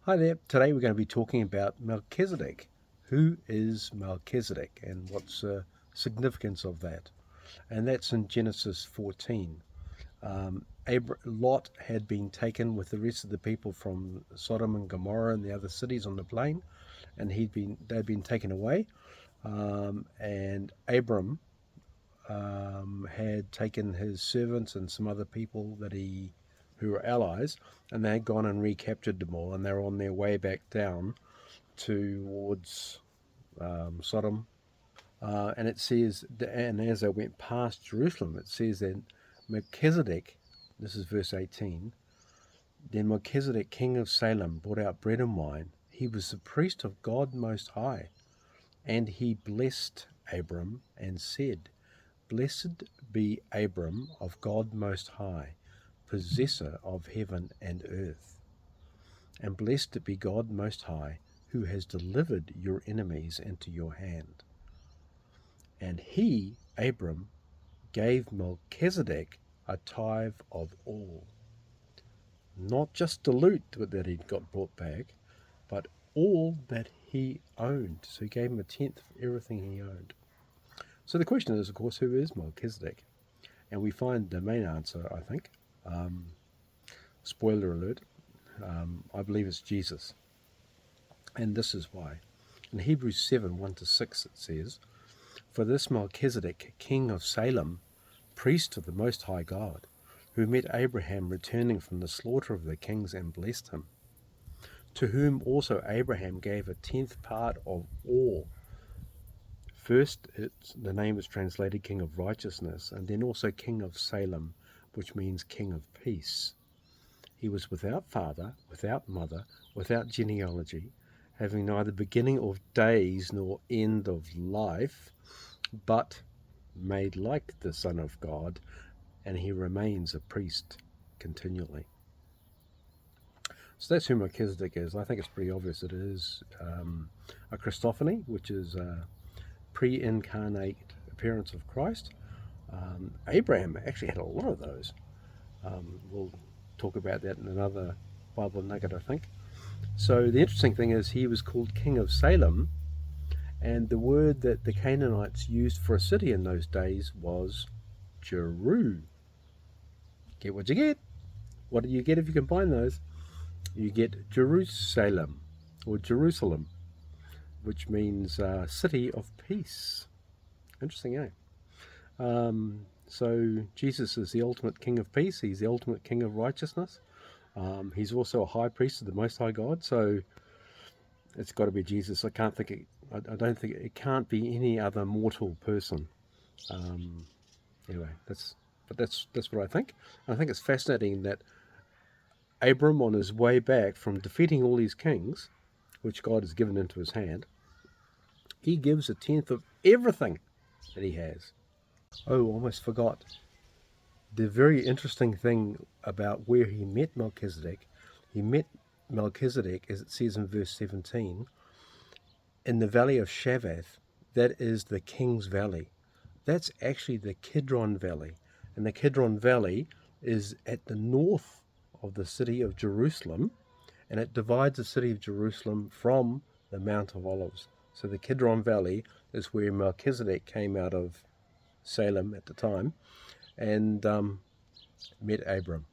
Hi there. Today we're going to be talking about Melchizedek. Who is Melchizedek and what's the significance of that? And that's in Genesis 14. Lot had been taken with the rest of the people from Sodom and Gomorrah and the other cities on the plain, and they'd been taken away. And Abram had taken his servants and some other people who were allies, and they had gone and recaptured them all, and they were on their way back down towards Sodom. And it says, and as they went past Jerusalem, it says that Melchizedek, this is verse 18, then Melchizedek, king of Salem, brought out bread and wine. He was the priest of God Most High, and he blessed Abram and said, Blessed be Abram of God Most High, possessor of heaven and earth. And blessed be God Most High, who has delivered your enemies into your hand. And he, Abram, gave Melchizedek a tithe of all. Not just the loot that he'd got brought back, but all that he owned. So he gave him a tenth of everything he owned. So the question is, of course, who is Melchizedek? And we find the main answer, I think. Spoiler alert, I believe it's Jesus. And this is why. In Hebrews 7, 1-6 it says, For this Melchizedek, king of Salem, priest of the Most High God, who met Abraham returning from the slaughter of the kings and blessed him, to whom also Abraham gave a tenth part of all. First, the name is translated King of Righteousness, and then also King of Salem, which means King of Peace. He was without father, without mother, without genealogy, having neither beginning of days nor end of life, but made like the Son of God, and he remains a priest continually. So that's who Melchizedek is. I think it's pretty obvious. It is a Christophany, which is a pre-incarnate appearance of Christ. Abraham actually had a lot of those. We'll talk about that in another Bible nugget, I think. So the interesting thing is he was called King of Salem, and the word that the Canaanites used for a city in those days was Jeru. Get what you get. What do you get if you combine those? You get Jerusalem, or Jerusalem, which means city of peace. Interesting, eh? So Jesus is the ultimate King of peace. He's the ultimate King of righteousness. He's also a high priest of the Most High God. So it's got to be Jesus. I don't think it can't be any other mortal person. Anyway, that's what I think. I think it's fascinating that Abram, on his way back from defeating all these kings, which God has given into his hand, he gives a tenth of everything that he has. Oh, almost forgot. The very interesting thing about where he met Melchizedek, he met Melchizedek, as it says in verse 17, in the valley of Shavath. That is the King's Valley. That's actually the Kidron Valley. And the Kidron Valley is at the north of the city of Jerusalem, and it divides the city of Jerusalem from the Mount of Olives. So the Kidron Valley is where Melchizedek came out of Salem at the time and met Abram.